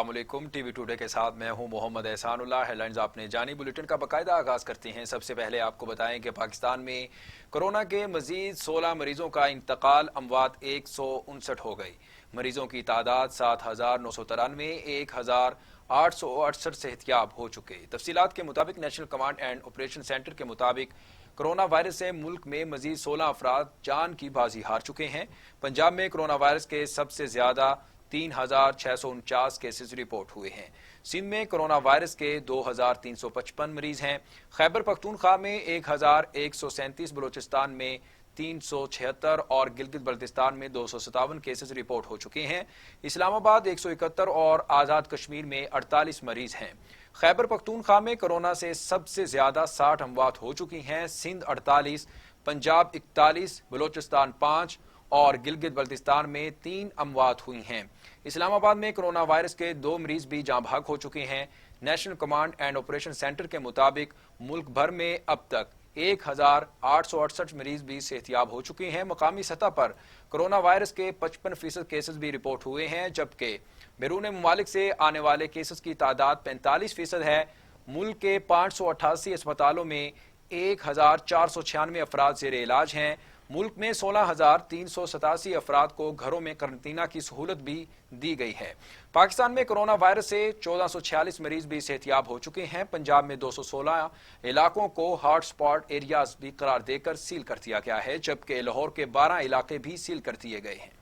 अस्सलाम वालेकुम। TV today के साथ मैं हूं मोहम्मद एहसानुल्लाह। हेडलाइंस आपने जानी, बुलेटिन का बाकायदा आगाज करते हैं। सबसे पहले आपको बताएं कि पाकिस्तान में कोरोना के मजीद 16 मरीजों का इंतकाल, अमवात 159 हो गई। मरीजों की तादाद 7,993, 1,868 सेहतियाब हो चुके। तफसीलात के मुताबिक national command and operation centre के मुताबिक कोरोना वायरस से मुल्क में मजीद 16 अफराद जान की बाजी हार चुके हैं। पंजाब में कोरोना वायरस के सबसे ज्यादा 3,649 केसेस रिपोर्ट हुए हैं। सिंध में कोरोना वायरस के 2,355 मरीज हैं। खैबर पख्तूनख्वा में 1,137, बलूचिस्तान में 376 और गिलगित बल्तिस्तान में 257 केसेस रिपोर्ट हो चुके हैं। इस्लामाबाद 171 और आज़ाद कश्मीर में 48 मरीज हैं। खैबर पख्तूनख्वा में कोरोना से सबसे ज्यादा 60 अमवात हो चुकी हैं। सिंध 48, पंजाब 41, बलूचिस्तान 5 और गिलगित बल्तिस्तान में 3 अमवात हुई हैं। इस्लामाबाद में कोरोना वायरस के 2 मरीज भी जाँ भाग हो चुके हैं। National command and operation centre के मुताबिक मुल्क भर में अब तक 1,868 मरीज भी सेहतियाब हो चुके हैं। मकामी सतह पर कोरोना वायरस के 55% केसेस भी रिपोर्ट हुए हैं, जबकि बैरून मुमालिक से आने वाले केसेस की तादाद 45% है। मुल्क के 588 अस्पतालों में 1,496 अफराद ज़ेरे इलाज हैं। मुल्क में 16,387 अफराद को घरों में करंतना की सहूलत भी दी गई है। पाकिस्तान में कोरोना वायरस से 1446 मरीज भी सेहतियाब हो चुके हैं। पंजाब में 216 इलाकों को हॉट स्पॉट एरियाज भी करार देकर सील कर दिया गया है, जबकि लाहौर के 12 इलाके भी सील कर दिए गए हैं।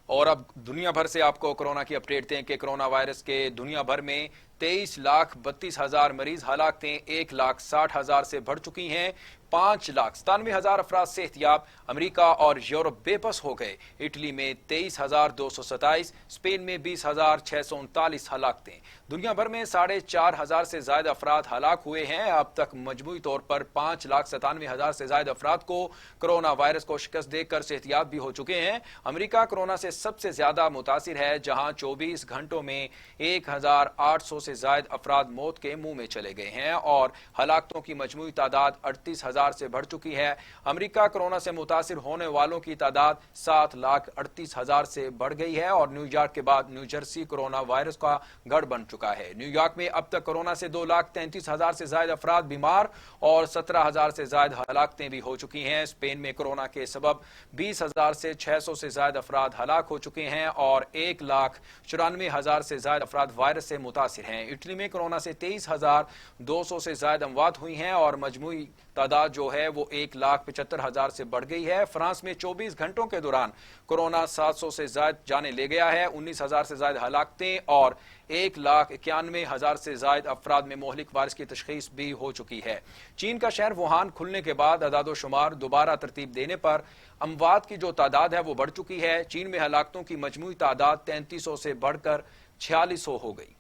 और अब दुनिया भर से आपको कोरोना की अपडेट दें कि कोरोना वायरस के दुनिया भर में 23,32,000 मरीज, हलाकतें 1,60,000 से बढ़ चुकी हैं। 5,97,000 अफराद सेहतियाब। अमेरिका और यूरोप बेबस हो गए। इटली में 23,227, स्पेन में 20,639 हलाकतें। दुनिया भर में 4,500 से ज्यादा अफराद हलाक हुए हैं। अब तक मजमूई तौर पर 5,97,000 से ज्यादा अफराद को कोरोना वायरस को शिकस्त देकर सेहतियाब भी हो चुके हैं। अमेरिका कोरोना से सबसे ज्यादा मुतासिर है, जहां 24 घंटों में 1,800 से ज्यादा अफराद मौत के मुंह में चले गए हैं और हलाकतों की मजमूई तादाद 38,000 से बढ़ चुकी है। अमेरिका कोरोना से मुतासिर होने वालों की तादाद 7,38,000 से बढ़ गई है और न्यूयॉर्क के बाद न्यू जर्सी कोरोना वायरस का गढ़ बन चुका है। न्यूयॉर्क में अब तक कोरोना से 2,33,000 से ज्यादा अफराद बीमार और 17,000 से ज्यादा हलाकतें भी हो चुकी हैं। स्पेन में कोरोना के सबब 20,000 से 600 से ज्यादा अफराद हलाक हो चुके हैं और 1,94,000 से ज्यादा अफराद वायरस से मुतासिर हैं। इटली में कोरोना से 23,200 से ज्यादा अमवात हुई हैं और मजमूई तादाद जो है वो 1,75,000 से बढ़ गई है। फ्रांस में 24 घंटों के दौरान कोरोना 700 से ज्यादा जाने ले गया है। 19,000 से ज्यादा हलाकतें और 1,91,000 से ज्यादा अफराद में मोहलिक वायरस की तशखीस भी हो चुकी है। चीन का शहर वुहान खुलने के बाद अदादोशुमार दोबारा तरतीब देने पर अमवात की जो तादाद है वो बढ़ चुकी है। चीन में हलाकतों की मजमूई तादाद 3,300 से बढ़कर 4,600 हो गई।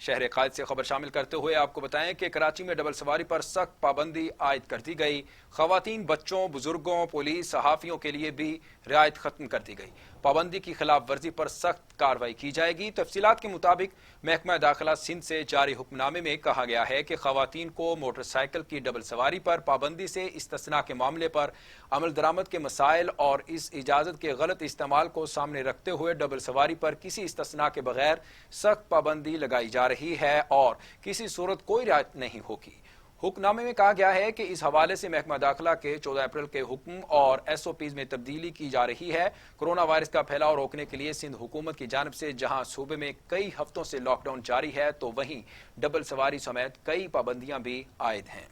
शहर कायद से खबर शामिल करते हुए आपको बताएं कि कराची में डबल सवारी पर सख्त पाबंदी आयद कर दी गई। खवातीन, बच्चों, बुजुर्गों, पुलिस, सहाफियों के लिए भी रियायत खत्म कर दी गई। पाबंदी की खिलाफ वर्जी पर सख्त कार्रवाई की जाएगी। तफसीलात के मुताबिक महकमा दाखिला सिंध से जारी हुक्मनामे में कहा गया है कि खवातीन को मोटरसाइकिल की डबल सवारी पर पाबंदी से इस्तिस्ना के मामले पर अमल दरामद के मसाइल और इस इजाजत के गलत इस्तेमाल को सामने रखते हुए डबल सवारी पर किसी इस्तिस्ना के बगैर सख्त पाबंदी लगाई जा रही है और किसी सूरत कोई रियायत नहीं होगी। हुक्मनामे में कहा गया है कि इस हवाले से महकमा दाखिला के 14 अप्रैल के हुक्म और SOPs में तब्दीली की जा रही है। कोरोना वायरस का फैलाव रोकने के लिए सिंध हुकूमत की जानिब से जहां सूबे में कई हफ्तों से लॉकडाउन जारी है, तो वहीं डबल सवारी समेत कई पाबंदियां भी आयद हैं।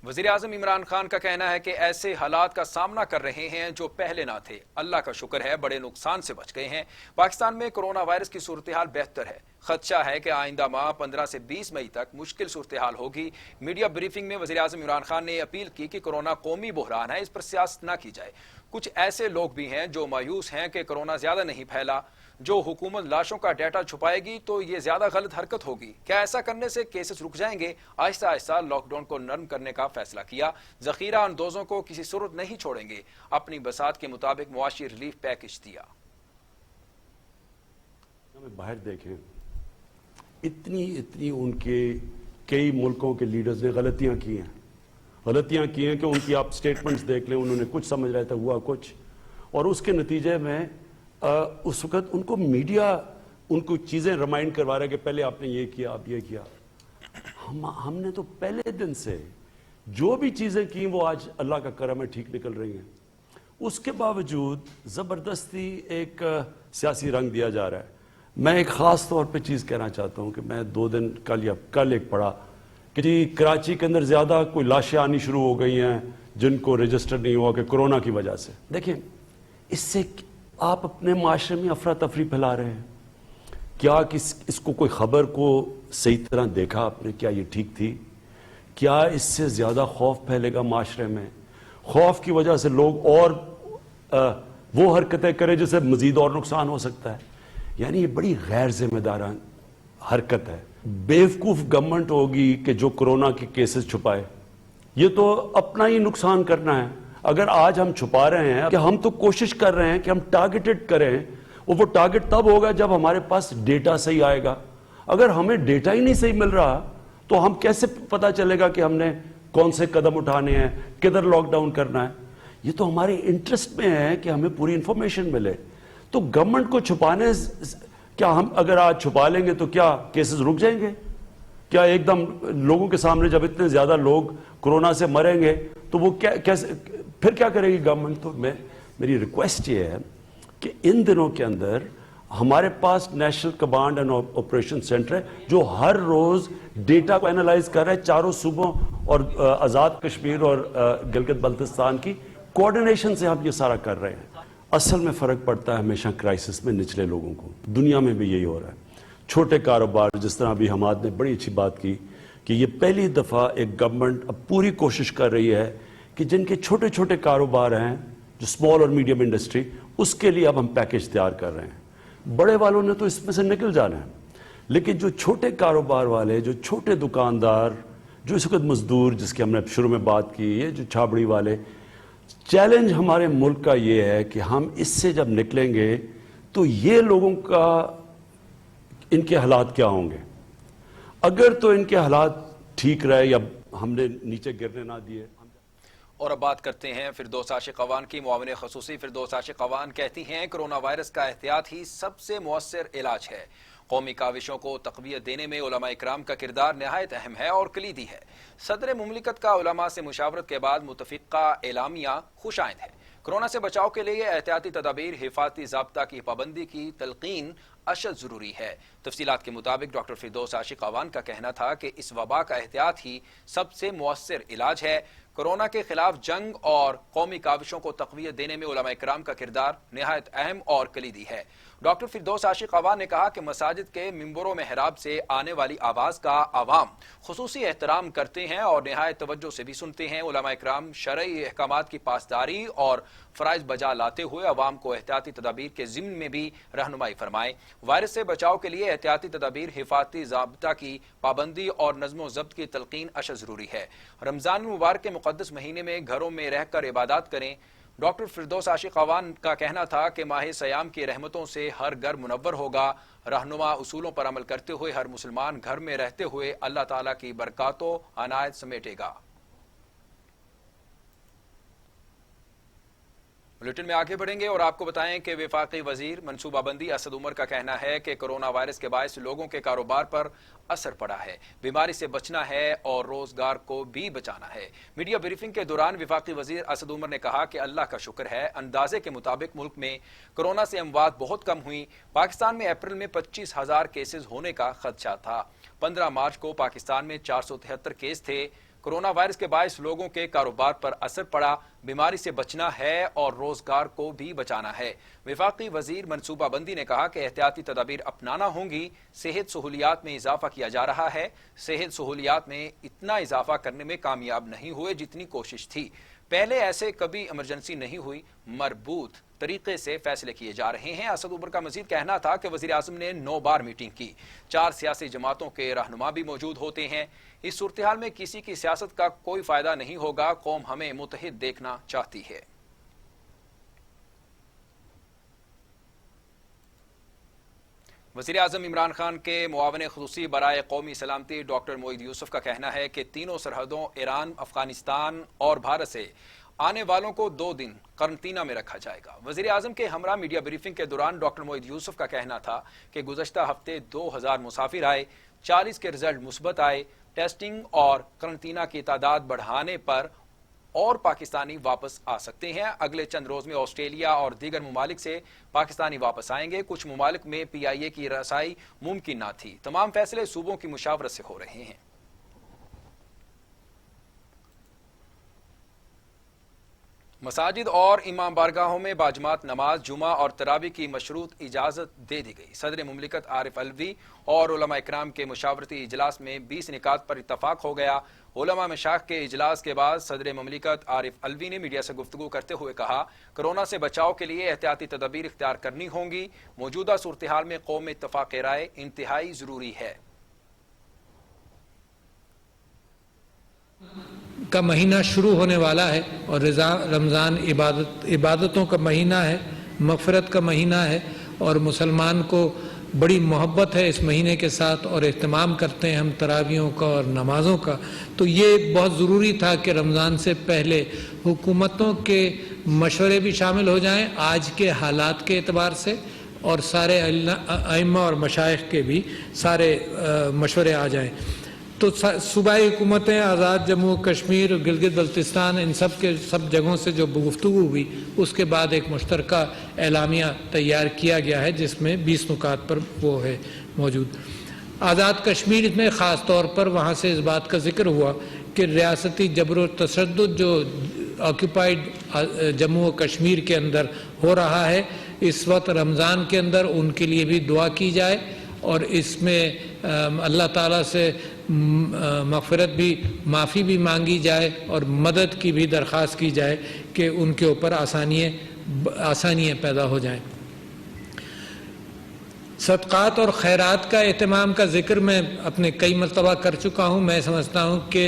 वज़ीर-ए-आज़म इमरान खान का कहना है कि ऐसे हालात का सामना कर रहे हैं जो पहले ना थे। अल्लाह का शुक्र है बड़े नुकसान से बच गए हैं। पाकिस्तान में कोरोना वायरस की सूरत हाल बेहतर है। खदशा है कि आइंदा माह 15 से 20 मई तक मुश्किल सूरत हाल होगी। मीडिया ब्रीफिंग में वज़ीर-ए-आज़म इमरान खान ने अपील की कि कोरोना कौमी बहरान है, इस पर सियासत न की जाए। कुछ ऐसे लोग भी हैं जो मायूस हैं कि कोरोना ज्यादा नहीं फैला। जो हुकूमत लाशों का डाटा छुपाएगी तो ये ज्यादा गलत हरकत होगी। क्या ऐसा करने से केसेस रुक जाएंगे? आहिस्ता आहिस्ता लॉकडाउन को नरम करने का फैसला किया। जखीरा अंदोजों को किसी सूरत नहीं छोड़ेंगे। अपनी बसात के मुताबिक मुआशी रिलीफ पैकेज दिया। बाहर देखें اتنی ان کے کئی ملکوں کے لیڈرز نے غلطیاں کی ہیں کہ ان کی آپ سٹیٹمنٹس دیکھ لیں، انہوں نے کچھ سمجھ رہا تھا، ہوا کچھ، اور اس کے نتیجے میں اس وقت ان کو میڈیا ان کو چیزیں ریمائنڈ کروا رہا ہے کہ پہلے آپ نے یہ کیا، آپ یہ کیا. ہم نے تو پہلے دن سے جو بھی چیزیں کی وہ آج اللہ کا کرم ہے ٹھیک نکل رہی ہیں. اس کے باوجود زبردستی ایک سیاسی رنگ دیا جا رہا ہے. میں ایک خاص طور پہ چیز کہنا چاہتا ہوں کہ میں 2 دن کل ایک پڑھا کہ جی کراچی کے اندر زیادہ کوئی لاشیں آنی شروع ہو گئی ہیں جن کو رجسٹر نہیں ہوا کہ کرونا کی وجہ سے. دیکھیں اس سے آپ اپنے معاشرے میں افراتفری پھیلا رہے ہیں. کیا اس کو کوئی خبر کو صحیح طرح دیکھا آپ نے؟ کیا یہ ٹھیک تھی؟ کیا اس سے زیادہ خوف پھیلے گا معاشرے میں؟ خوف کی وجہ سے لوگ اور وہ حرکتیں کریں جس سے مزید اور نقصان ہو سکتا ہے. یعنی یہ بڑی غیر ذمہ دارانہ حرکت ہے. بیوقوف گورنمنٹ ہوگی کہ جو کرونا کے کیسز چھپائے. یہ تو اپنا ہی نقصان کرنا ہے. اگر آج ہم چھپا رہے ہیں کہ ہم تو کوشش کر رہے ہیں کہ ہم ٹارگیٹڈ کریں، اور وہ ٹارگٹ تب ہوگا جب ہمارے پاس ڈیٹا صحیح آئے گا. اگر ہمیں ڈیٹا ہی نہیں صحیح مل رہا تو ہم کیسے پتا چلے گا کہ ہم نے کون سے قدم اٹھانے ہیں، کدھر لاک ڈاؤن کرنا ہے؟ یہ تو ہمارے انٹرسٹ میں ہے کہ ہمیں پوری انفارمیشن ملے. تو گورنمنٹ کو چھپانے، کیا ہم اگر آج چھپا لیں گے تو کیا کیسز رک جائیں گے؟ کیا ایک دم لوگوں کے سامنے جب اتنے زیادہ لوگ کرونا سے مریں گے تو وہ کیسے پھر کیا کرے گی گورنمنٹ؟ تو میری ریکویسٹ یہ ہے کہ ان دنوں کے اندر ہمارے پاس national command and operation centre ہے جو ہر روز ڈیٹا کو اینالائز کر رہا ہے. 4 صوبوں اور آزاد کشمیر اور گلگت بلتستان کی کوآرڈینیشن سے ہم یہ سارا کر رہے ہیں. اصل میں فرق پڑتا ہے ہمیشہ کرائسس میں نچلے لوگوں کو. دنیا میں بھی یہی ہو رہا ہے. چھوٹے کاروبار، جس طرح ابھی حماد نے بڑی اچھی بات کی کہ یہ پہلی دفعہ ایک گورنمنٹ اب پوری کوشش کر رہی ہے کہ جن کے چھوٹے چھوٹے کاروبار ہیں، جو اسمال اور میڈیم انڈسٹری، اس کے لیے اب ہم پیکج تیار کر رہے ہیں. بڑے والوں نے تو اس میں سے نکل جانا ہے، لیکن جو چھوٹے کاروبار والے، جو چھوٹے دکاندار، جو اس وقت مزدور جس کی ہم نے شروع میں بات کی، یہ جو چھابڑی والے، چیلنج ہمارے ملک کا یہ ہے کہ ہم اس سے جب نکلیں گے تو یہ لوگوں کا ان کے حالات کیا ہوں گے. اگر تو ان کے حالات ٹھیک رہے یا ہم نے نیچے گرنے نہ دیے. اور اب بات کرتے ہیں فردوس عاشق اعوان کی. معاون خصوصی فردوس عاشق اعوان کہتی ہیں کرونا وائرس کا احتیاط ہی سب سے مؤثر علاج ہے. قومی کاوشوں کو تقویت دینے میں علماء اکرام کا کردار نہایت اہم ہے اور کلیدی ہے. صدر مملکت کا علماء سے مشاورت کے بعد متفقہ اعلامیہ خوش آئند ہے. کرونا سے بچاؤ کے لیے احتیاطی تدابیر، حفاظتی ضابطہ کی پابندی کی تلقین اشد ضروری ہے. تفصیلات کے مطابق ڈاکٹر فردوس عاشق اعوان کا کہنا تھا کہ اس وبا کا احتیاط ہی سب سے مؤثر علاج ہے. کورونا کے خلاف جنگ اور قومی کاوشوں کو تقویت دینے میں علماء کرام کا کردار نہایت اہم اور کلیدی ہے. ڈاکٹر فردوس عاشق اعوان نے کہا کہ مساجد کے منبر و محراب سے آنے والی آواز کا عوام خصوصی احترام کرتے ہیں اور نہایت توجہ سے بھی سنتے ہیں. علماء کرام شرعی احکامات کی پاسداری اور فرائض بجا لاتے ہوئے عوام کو احتیاطی تدابیر کے ضمن میں بھی رہنمائی فرمائیں. وائرس سے بچاؤ کے لیے احتیاطی تدابیر، حفاظتی ضابطہ کی پابندی اور نظم و ضبط کی تلقین اشد ضروری ہے. رمضان مبارک کے مقدس مہینے میں گھروں میں رہ کر عبادات کریں. ڈاکٹر فردوس عاشق اعوان کا کہنا تھا کہ ماہ سیام کی رحمتوں سے ہر گھر منور ہوگا. رہنما اصولوں پر عمل کرتے ہوئے ہر مسلمان گھر میں رہتے ہوئے اللہ تعالیٰ کی برکات و عنایت سمیٹے گا. بلیٹن میں آگے بڑھیں گے اور آپ کو بتائیں کہ وفاقی وزیر منصوبہ بندی اسد عمر کا کہنا ہے کہ کرونا وائرس کے باعث لوگوں کے کاروبار پر اثر پڑا ہے. بیماری سے بچنا ہے اور روزگار کو بھی بچانا ہے. میڈیا بریفنگ کے دوران وفاقی وزیر اسد عمر نے کہا کہ اللہ کا شکر ہے اندازے کے مطابق ملک میں کرونا سے اموات بہت کم ہوئی. پاکستان میں اپریل میں 25,000 کیسز ہونے کا خدشہ تھا. 15 مارچ کو پاکستان میں 473 کیس تھے. کرونا وائرس کے باعث لوگوں کے کاروبار پر اثر پڑا. بیماری سے بچنا ہے اور روزگار کو بھی بچانا ہے. وفاقی وزیر منصوبہ بندی نے کہا کہ احتیاطی تدابیر اپنانا ہوں گی. صحت سہولیات میں اضافہ کیا جا رہا ہے. صحت سہولیات میں اتنا اضافہ کرنے میں کامیاب نہیں ہوئے جتنی کوشش تھی. پہلے ایسے کبھی ایمرجنسی نہیں ہوئی. مربوط طریقے سے فیصلے کیے جا رہے ہیں. اسد عمر کا مزید کہنا تھا کہ وزیر اعظم نے 9 بار میٹنگ کی. 4 سیاسی جماعتوں کے رہنما بھی موجود ہوتے ہیں. اس صورتحال میں کسی کی سیاست کا کوئی فائدہ نہیں ہوگا. قوم ہمیں متحد دیکھنا چاہتی ہے. वज़ीर-ए-आज़म इमरान खान के मुआवन ख़ुसूसी बराए कौमी सलामती डॉक्टर मोईद यूसुफ का कहना है कि तीनों सरहदों ईरान, अफगानिस्तान और भारत से आने वालों को 2 दिन करंतना में रखा जाएगा। वज़ीर-ए-आज़म के हमरा मीडिया ब्रीफिंग के दौरान डॉक्टर मोईद यूसुफ का कहना था कि गुज़श्ता हफ्ते 2000 मुसाफिर आए, 40 के रिजल्ट मुस्बत आए। टेस्टिंग और करंतना की तादाद बढ़ाने पर और पाकिस्तानी वापस आ सकते हैं। अगले चंद रोज में ऑस्ट्रेलिया और दीगर मुमालिक से पाकिस्तानी वापस आएंगे। कुछ मुमालिक में PIA की रसाई मुमकिन न थी। तमाम फैसले सूबों की मुशावरत से हो रहे हैं। मसाजिद और इमाम बारगाहों में बाजमात नमाज, जुमा और तरावी की मशरूत इजाज़त दे दी गई। सदर मुमलिकत आरिफ अलवी और उलमा इकराम के मुशावरती इजलास में 20 निकात पर इत्तफाक हो गया। उलमा मशाइख के इजलास के बाद सदर मुमलिकत आरिफ अलवी ने मीडिया से गुफ्तगू करते हुए कहा, कोरोना से बचाव के लिए एहतियाती तदबीर इख्तियार करनी होंगी। मौजूदा सूरत हाल में कौम में इत्तफाक राय इंतहाई जरूरी है। का महीना शुरू होने वाला है और रमज़ान इबादतों का महीना है, मग़फ़िरत का महीना है और मुसलमान को बड़ी मोहब्बत है इस महीने के साथ और इह्तिमाम करते हैं हम तरावियों का और नमाज़ों का। तो ये बहुत ज़रूरी था कि रमज़ान से पहले हुकूमतों के मशवरे भी शामिल हो जाएं आज के हालात के एतबार से, और सारे अइम्मा और मशाइख के भी सारे मशवरे आ जाएं। तो सूबाई हुकूमतें, आज़ाद जम्मू कश्मीर, गिलगित बल्तिस्तान, इन सब के सब जगहों से जो गुफ्तगू हुई उसके बाद एक मुश्तरका एलामिया तैयार किया गया है जिसमें 20 नुकात पर वो है मौजूद। आज़ाद कश्मीर में ख़ास तौर पर वहाँ से इस बात का जिक्र हुआ कि रियासती जबर व तशद्दुद जो ऑक्यूपाइड जम्मू व कश्मीर के अंदर हो रहा है इस वक्त रमज़ान के अंदर, उनके लिए भी दुआ की जाए और इसमें अल्लाह ताला से मग़फ़िरत भी, माफ़ी भी मांगी जाए और मदद की भी दरख्वास्त की जाए कि उनके ऊपर आसानियाँ पैदा हो जाएं। सदक़ात और खैरात का एहतमाम का जिक्र मैं अपने कई मरतबा कर चुका हूँ। मैं समझता हूँ कि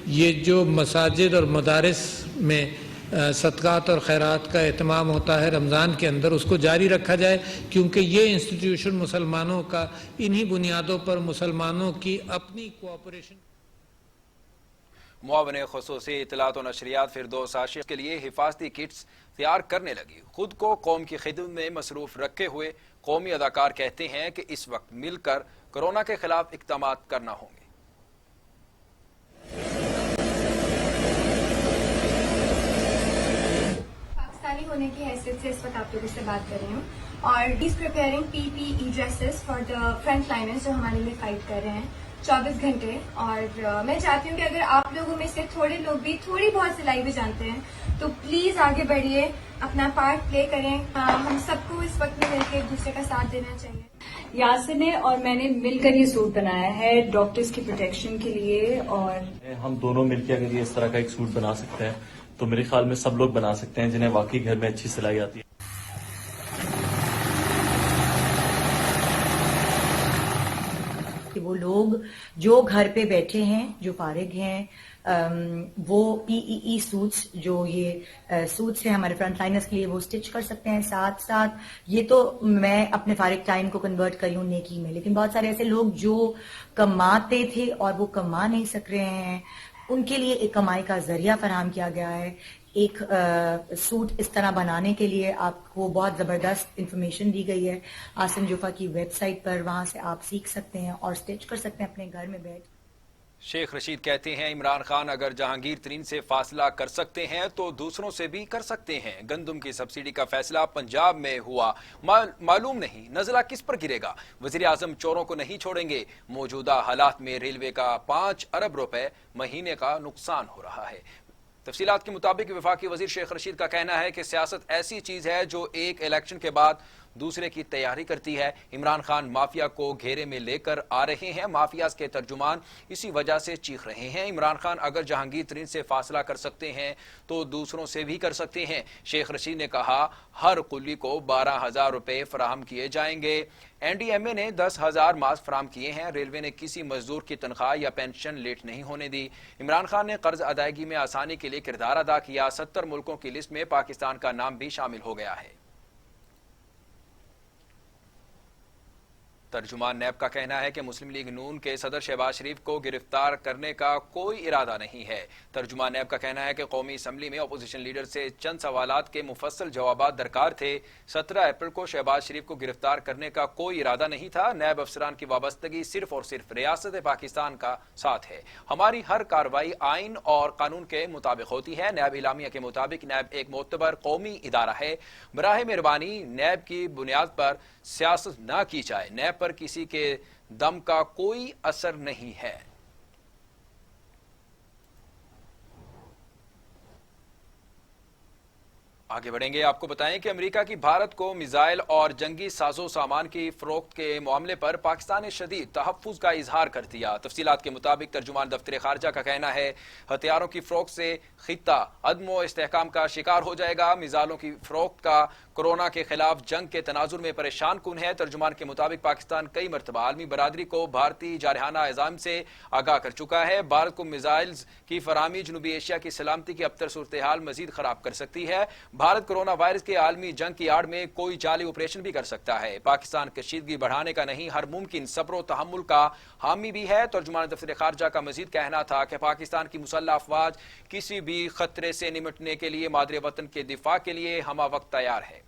ये जो मसाजिद और मदारिस में सदक़ात और खैरात का एहतमाम होता है रमज़ान के अंदर, उसको जारी रखा जाए, क्योंकि ये इंस्टीट्यूशन मुसलमानों का इन्हीं बुनियादों पर मुसलमानों की अपनी कोऑपरेशन। मुआवन ख़ुसूसी इत्तलात व नशरियात फिरदौस आशिक़ के लिए हिफाजती किट्स तैयार करने लगी। खुद को कौम की खिदमत में मसरूफ़ रखे हुए कौमी अदाकार कहते हैं कि इस वक्त मिलकर कोरोना के खिलाफ इक़दाम करना होंगे। होने की हैसियत से इस वक्त आप लोगों से बात कर रही हूँ और is preparing PPE dresses for the front liners जो हमारे लिए फाइट कर रहे हैं 24 घंटे। और मैं चाहती हूँ कि अगर आप लोगों में से थोड़े लोग भी थोड़ी बहुत सिलाई भी जानते हैं तो प्लीज आगे बढ़िए, अपना पार्ट प्ले करें। हम सबको इस वक्त में मिलकर एक दूसरे का साथ देना चाहिए। यासिर ने और मैंने मिलकर ये सूट बनाया है डॉक्टर्स की प्रोटेक्शन के लिए, और हम दोनों मिलकर अगर ये इस तरह का एक सूट बना सकते हैं तो मेरे ख्याल में सब लोग बना सकते हैं जिन्हें वाकई घर में अच्छी सिलाई आती है। कि वो लोग जो घर पे बैठे हैं, जो फारिग हैं, वो PEE सूट्स, जो ये सूट्स हैं हमारे फ्रंट लाइनर्स के लिए, वो स्टिच कर सकते हैं। साथ साथ ये तो मैं अपने फारिग टाइम को कन्वर्ट करी हूँ नेकी में, लेकिन बहुत सारे ऐसे लोग जो कमाते थे और वो कमा नहीं सक रहे हैं, उनके लिए एक कमाई का जरिया फराहम किया गया है। एक सूट इस तरह बनाने के लिए आपको बहुत ज़बरदस्त इंफॉर्मेशन दी गई है आसिम जुफा की वेबसाइट पर, वहां से आप सीख सकते हैं और स्टिच कर सकते हैं अपने घर में बैठ। शेख रशीद कहते हैं इमरान खान अगर जहांगीर तरीन से फासला कर सकते हैं तो दूसरों से भी कर सकते हैं। गंदम की सब्सिडी का फैसला पंजाब में हुआ, मालूम नहीं नजला किस पर गिरेगा। वजीर आजम चोरों को नहीं छोड़ेंगे। मौजूदा हालात में रेलवे का 5 अरब रुपए महीने का नुकसान हो रहा है। तफसीलात के मुताबिक वफाकी वजीर शेख रशीद का कहना है कि सियासत ऐसी चीज है जो एक इलेक्शन के बाद दूसरे की तैयारी करती है। इमरान खान माफिया को घेरे में लेकर आ रहे हैं। माफियाज के तर्जुमान इसी वजह से चीख रहे हैं। इमरान खान अगर जहांगीर तरीन से फासला कर सकते हैं तो दूसरों से भी कर सकते हैं। शेख रशीद ने कहा हर कुली को 12,000 रुपए फराहम किए जाएंगे। NDMA ने 10,000 मास्क फराहम किए हैं। रेलवे ने किसी मजदूर की तनख्वाह या पेंशन लेट नहीं होने दी। इमरान खान ने कर्ज अदायगी में आसानी के लिए किरदार अदा किया। 70 मुल्कों की लिस्ट में पाकिस्तान का नाम भी शामिल हो गया है। ترجمان نیب کا کہنا ہے کہ مسلم لیگ نون کے صدر شہباز شریف کو گرفتار کرنے کا کوئی ارادہ نہیں ہے۔ ترجمان نیب کا کہنا ہے کہ قومی اسمبلی میں اپوزیشن لیڈر سے چند سوالات کے مفصل جوابات درکار تھے۔ 17 اپریل کو شہباز شریف کو گرفتار کرنے کا کوئی ارادہ نہیں تھا۔ نیب افسران کی وابستگی صرف اور صرف ریاست پاکستان کا ساتھ ہے۔ ہماری ہر کارروائی آئین اور قانون کے مطابق ہوتی ہے۔ نیب اعلامیہ کے مطابق نیب ایک معتبر قومی ادارہ ہے۔ براہ مہربانی نیب کی بنیاد پر سیاست نہ کی جائے۔ نیب پر کسی کے دم کا کوئی اثر نہیں ہے۔ آگے بڑھیں گے، آپ کو بتائیں کہ امریکہ کی بھارت کو میزائل اور جنگی سازو سامان کی فروخت کے معاملے پر پاکستان نے شدید تحفظ کا اظہار کر دیا۔ تفصیلات کے مطابق ترجمان دفتر خارجہ کا کہنا ہے ہتھیاروں کی فروخت سے خطہ عدم و استحکام کا شکار ہو جائے گا۔ میزائلوں کی فروخت کا کورونا کے خلاف جنگ کے تناظر میں پریشان کن ہے۔ ترجمان کے مطابق پاکستان کئی مرتبہ عالمی برادری کو بھارتی جارحانہ عزائم سے آگاہ کر چکا ہے۔ بھارت کو میزائلز کی فراہمی جنوبی ایشیا کی سلامتی کی ابتر صورتحال مزید خراب کر سکتی ہے۔ بھارت کورونا وائرس کے عالمی جنگ کی آڑ میں کوئی جعلی آپریشن بھی کر سکتا ہے۔ پاکستان کشیدگی بڑھانے کا نہیں، ہر ممکن صبر و تحمل کا حامی بھی ہے۔ ترجمان دفتر خارجہ کا مزید کہنا تھا کہ پاکستان کی مسلح افواج کسی بھی خطرے سے نمٹنے کے لیے مادر وطن کے دفاع کے لیے ہمہ وقت تیار ہے۔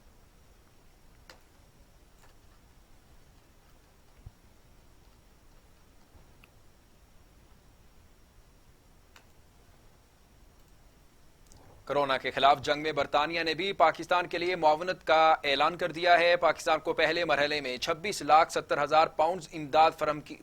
کورونا کے خلاف جنگ میں برطانیہ نے بھی پاکستان کے لیے معاونت کا اعلان کر دیا ہے۔ پاکستان کو پہلے مرحلے میں 26,70,000 پاؤنڈز امداد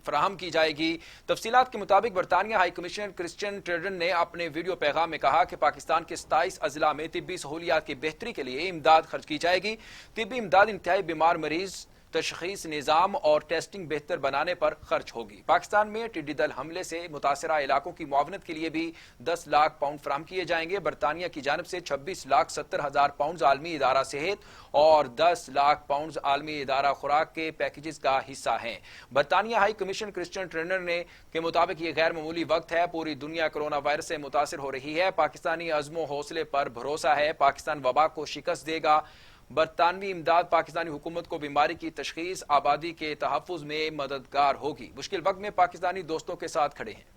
فراہم کی جائے گی۔ تفصیلات کے مطابق برطانیہ ہائی کمشنر کرسچن ٹریڈن نے اپنے ویڈیو پیغام میں کہا کہ پاکستان کے 27 اضلاع میں طبی سہولیات کی بہتری کے لیے امداد خرچ کی جائے گی۔ طبی امداد انتہائی بیمار مریض تشخیص نظام اور ٹیسٹنگ بہتر بنانے پر خرچ ہوگی۔ پاکستان میں ٹڈی دل حملے سے متاثرہ علاقوں کی معاونت کے لیے بھی 10 لاکھ پاؤنڈ فراہم کیے جائیں گے۔ برطانیہ کی جانب سے 26,70,000 پاؤنڈز عالمی ادارہ صحت اور 10 لاکھ پاؤنڈز عالمی ادارہ خوراک کے پیکیجز کا حصہ ہیں۔ برطانیہ ہائی کمیشن کرسچن ٹرینر کے مطابق یہ غیر معمولی وقت ہے۔ پوری دنیا کورونا وائرس سے متاثر ہو رہی ہے۔ پاکستانی عزم و حوصلے پر بھروسہ ہے، پاکستان وبا کو شکست دے گا۔ برطانوی امداد پاکستانی حکومت کو بیماری کی تشخیص، آبادی کے تحفظ میں مددگار ہوگی۔ مشکل وقت میں پاکستانی دوستوں کے ساتھ کھڑے ہیں۔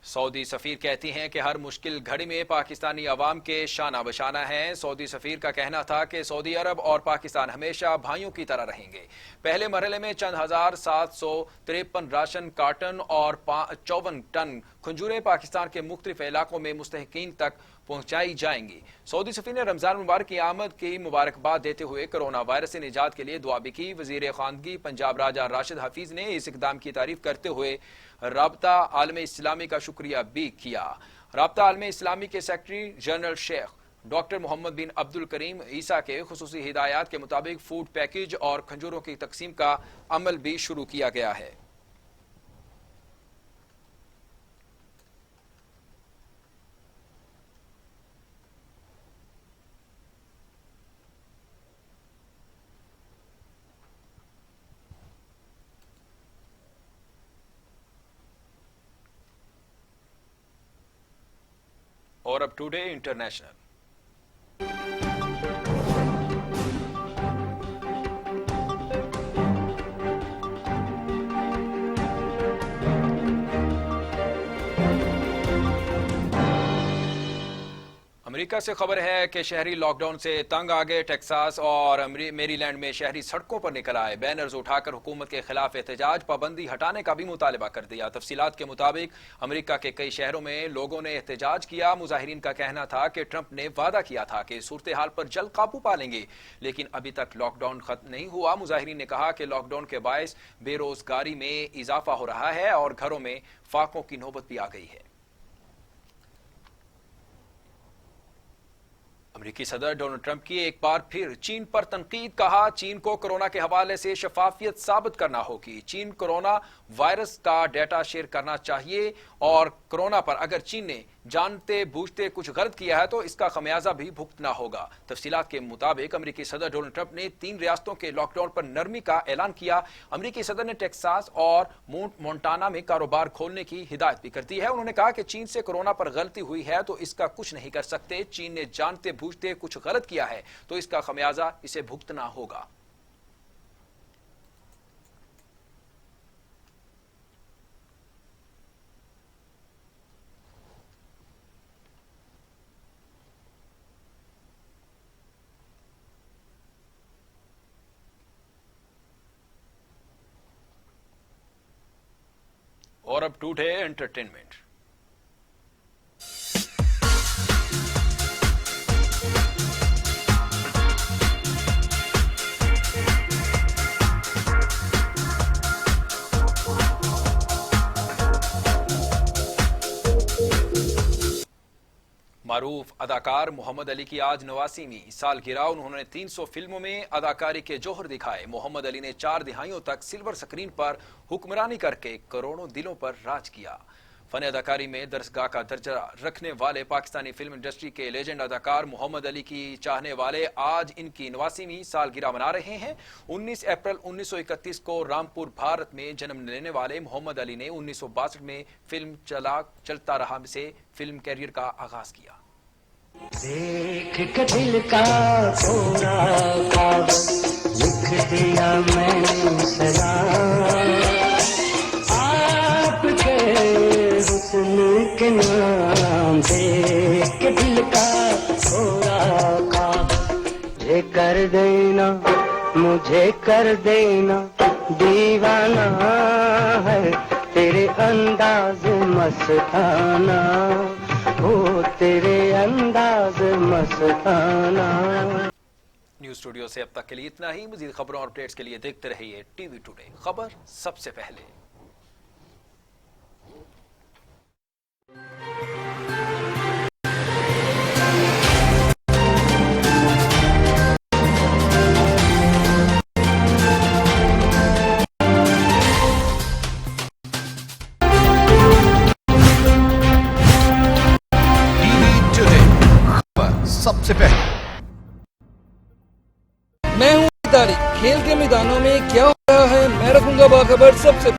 سعودی سفیر کہتی ہیں کہ ہر مشکل گھڑی میں پاکستانی عوام کے شانہ بشانہ ہیں۔ سعودی سفیر کا کہنا تھا کہ سعودی عرب اور پاکستان ہمیشہ بھائیوں کی طرح رہیں گے۔ پہلے مرحلے میں چند 1753 راشن کارٹن اور 54 ٹن کھجوریں پاکستان کے مختلف علاقوں میں مستحقین تک پہنچائی جائیں گی۔ سعودی سفیر نے رمضان مبارک کی آمد کی مبارکباد دیتے ہوئے کورونا وائرس سے نجات کے لیے دعا بھی کی۔ وزیر خواندگی پنجاب راجہ راشد حفیظ نے اس اقدام کی تعریف کرتے ہوئے رابطہ عالم اسلامی کا شکریہ بھی کیا۔ رابطہ عالم اسلامی کے سیکرٹری جنرل شیخ ڈاکٹر محمد بن عبد الکریم عیسیٰ کے خصوصی ہدایات کے مطابق فوڈ پیکج اور کھجوروں کی تقسیم کا عمل بھی شروع کیا گیا ہے۔ اور اب ٹوڈے انٹرنیشنل۔ امریکہ سے خبر ہے کہ شہری لاک ڈاؤن سے تنگ آ گئے۔ ٹیکساس اور میری لینڈ میں شہری سڑکوں پر نکل آئے، بینرز اٹھا کر حکومت کے خلاف احتجاج، پابندی ہٹانے کا بھی مطالبہ کر دیا۔ تفصیلات کے مطابق امریکہ کے کئی شہروں میں لوگوں نے احتجاج کیا۔ مظاہرین کا کہنا تھا کہ ٹرمپ نے وعدہ کیا تھا کہ صورتحال پر جلد قابو پا لیں گے، لیکن ابھی تک لاک ڈاؤن ختم نہیں ہوا۔ مظاہرین نے کہا کہ لاک ڈاؤن کے باعث بے روزگاری میں اضافہ ہو رہا ہے اور گھروں میں فاقوں کی نوبت بھی آ گئی ہے۔ امریکی صدر ڈونلڈ ٹرمپ کی ایک بار پھر چین پر تنقید، کہا چین کو کورونا کے حوالے سے شفافیت ثابت کرنا ہوگی۔ چین کورونا وائرس کا ڈیٹا شیئر کرنا چاہیے اور کورونا پر اگر چین نے जानते बूझते कुछ गलत किया है तो इसका खमियाजा भी भुगतना होगा। तफसीलात के मुताबिक अमेरिकी सदर डोनाल्ड ट्रंप ने 3 रियासतों के लॉकडाउन पर नरमी का ऐलान किया। अमेरिकी सदर ने टेक्सास और मोंटाना में कारोबार खोलने की हिदायत भी कर दी है। उन्होंने कहा कि चीन से कोरोना पर गलती हुई है तो इसका कुछ नहीं कर सकते। चीन ने जानते बूझते कुछ गलत किया है तो इसका खमियाजा इसे भुगतना होगा। और अब टूटे एंटरटेनमेंट। मारूफ अदाकार मोहम्मद अली की आज 89वीं सालगिरह। उन्होंने 300 फिल्मों में अदाकारी के जौहर दिखाए। मोहम्मद अली ने 4 दिहाइयों तक सिल्वर स्क्रीन पर हुक्मरानी करके करोड़ों दिलों पर राज किया। फन अदाकारी में दरसगाह का दर्जा रखने वाले पाकिस्तानी फिल्म इंडस्ट्री के लेजेंड अदाकार मोहम्मद अली की चाहने वाले आज इनकी 89वीं सालगिरह मना रहे हैं। 19 अप्रैल 1931 को रामपुर भारत में जन्म लेने वाले मोहम्मद अली ने 1962 में फिल्म चलता रहा से फिल्म कैरियर का आगाज किया। देख के दिल का कोरा कागज लिख दिया मैंने सलाम, आपके हुस्न के नाम। देख के दिल का कोरा कागज ये कर देना, मुझे कर देना, दीवाना है तेरे अंदाज मस्ताना, हो तेरे अंदाज मस्ताना। न्यूज स्टूडियो से अब तक के लिए इतना ही। मजीद खबरों और अपडेट्स के लिए देखते रहिए टीवी टुडे, खबर सबसे पहले। सबसे पहले मैं हूं तारिक। खेल के मैदानों में क्या हो रहा है मैं रखूंगा बाखबर सबसे